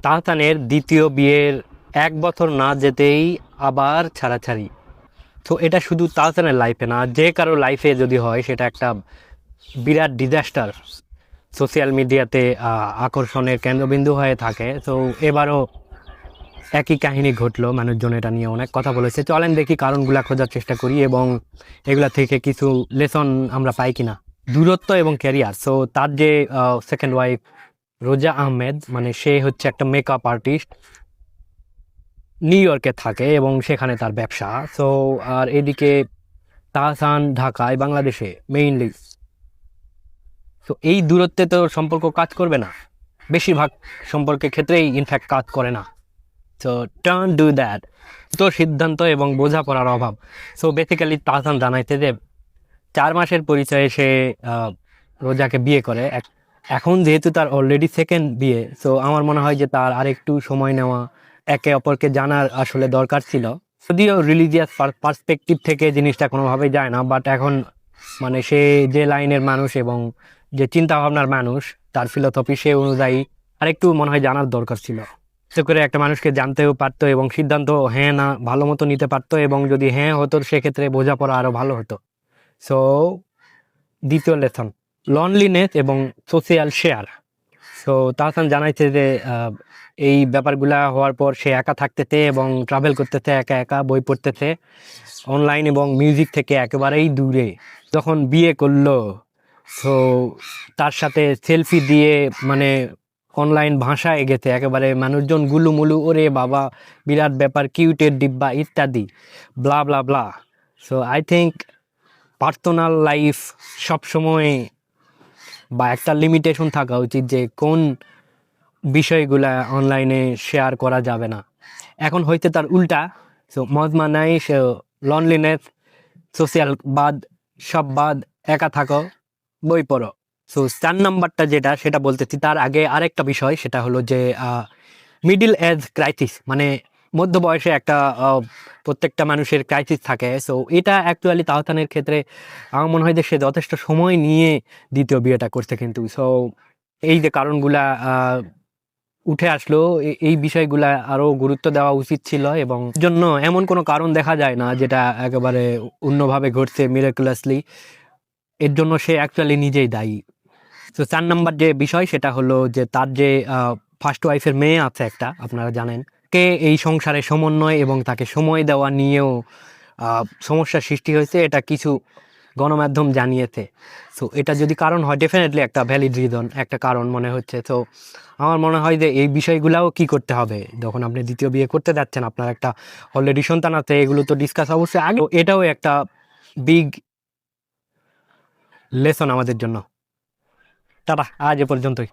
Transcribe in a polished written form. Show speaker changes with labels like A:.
A: তাহসানের দ্বিতীয় বিয়ের 1 বছর না যেতেই আবার ছাড়াছাড়ি। তো এটা শুধু তাহসানের লাইফে না, যে কারো লাইফে যদি হয় সেটা একটা বিরাট ডিজাস্টার, সোশ্যাল মিডিয়াতে আকর্ষণের কেন্দ্রবিন্দু হয়ে থাকে। তো এবারও একই কাহিনী ঘটলো, মানুষজন এটা নিয়ে অনেক কথা বলেছে। চলেন দেখি কারণগুলা খোঁজার চেষ্টা করি এবং এগুলা থেকে কিছু লেসন আমরা পাই কিনা। দূরত্ব এবং ক্যারিয়ার। সো তার যে সেকেন্ড ওয়াইফ রোজা আহমেদ, মানে সে হচ্ছে একটা মেকআপ আর্টিস্ট, নিউ ইয়র্কে থাকে এবং সেখানে তার ব্যবসা। সো আর এদিকে তাহসান ঢাকায়, বাংলাদেশে মেইনলি। তো এই দূরত্বে তো সম্পর্ক কাজ করবে না, বেশিরভাগ সম্পর্কের ক্ষেত্রেই ইনফ্যাক্ট কাজ করে না। So don't do that. তো সিদ্ধান্ত এবং বোঝাপড়ার অভাব। সো বেসিক্যালি তাহসান জানাইতে যে 4 মাসের পরিচয়ে সে রোজাকে বিয়ে করে। এখন যেহেতু তার অলরেডি সেকেন্ড বিয়ে, সো আমার মনে হয় যে তার আরেকটু সময় নেওয়া, একে অপরকে জানার আসলে দরকার ছিল। যদিও রিলিজিয়াস পার্সপেক্টিভ থেকে জিনিসটা কোনোভাবেই যায় না, বাট এখন মানে সে যে লাইনের মানুষ এবং যে চিন্তা ভাবনার মানুষ, তার ফিলোসফি সে অনুযায়ী আরেকটু মনে হয় জানার দরকার ছিল। তো করে একটা মানুষকে জানতেও পারতো এবং সিদ্ধান্ত হ্যাঁ না ভালো মতো নিতে পারতো, এবং যদি হ্যাঁ হতো সেক্ষেত্রে বোঝাপড়া আরো ভালো হতো। সো দ্বিতীয় লেসন, লনলিনেস এবং সোশিয়াল শেয়ার। সো তাহসান জানাইছে যে এই ব্যাপারগুলা হওয়ার পর সে একা থাকতেছে এবং ট্রাভেল করতেছে, একা একা বই পড়তেছে, অনলাইন এবং মিউজিক থেকে একেবারেই দূরে। যখন বিয়ে করলো, সো তার সাথে সেলফি দিয়ে মানে অনলাইন ভাষায় গেছে একেবারে, মানুষজন গুলুমুলু, ওরে বাবা বিরাট ব্যাপার, কিউটের ডিব্বা ইত্যাদি, blah blah blah. So I think personal life সবসময় বা একটা লিমিটেশন থাকা উচিত যে কোন বিষয়গুলা অনলাইনে শেয়ার করা যাবে না। এখন হইতে তার উল্টা। সো মজমা নাই, সে লনলিনেস, সোশিয়াল বাদ, সব বাদ, একা থাকো, বই পড়ো। সো 4 নাম্বারটা যেটা, সেটা বলতেছি তার আগে আরেকটা বিষয়, সেটা হলো যে মিডিল এজ ক্রাইসিস, মানে মধ্য বয়সে একটা প্রত্যেকটা মানুষের ক্রাইসিস থাকে। সো এটা অ্যাকচুয়ালি তাহসানের ক্ষেত্রে আমার মনে হয় যে সে যথেষ্ট সময় নিয়ে দ্বিতীয় বিয়েটা করছে কিন্তু। সো এই যে কারণগুলা উঠে আসলো, এই বিষয়গুলা আরো গুরুত্ব দেওয়া উচিত ছিল, এবং জন্য এমন কোনো কারণ দেখা যায় না যেটা একেবারে অন্যভাবে ঘটছে মিরাকুলাসলি। এর জন্য সে অ্যাকচুয়ালি নিজেই দায়ী। তো 4 নাম্বার যে বিষয়, সেটা হলো যে তার যে ফার্স্ট ওয়াইফের মেয়ে আছে একটা, আপনারা জানেন, কে এই সংসারে সমন্বয় এবং তাকে সময় দেওয়া নিয়েও সমস্যার সৃষ্টি হয়েছে, এটা কিছু গণমাধ্যম জানিয়েছে। সো এটা যদি কারণ হয়, ডেফিনেটলি একটা ভ্যালিড রিজন, একটা কারণ মনে হচ্ছে। তো আমার মনে হয় যে এই বিষয়গুলাও কি করতে হবে যখন আপনি দ্বিতীয় বিয়ে করতে যাচ্ছেন, আপনার একটা অলরেডি সন্তান আছে, এগুলো তো ডিসকাস অবশ্যই আগে। এটাও একটা বিগ লেসন আমাদের জন্য। টাটা, আজ এ পর্যন্তই।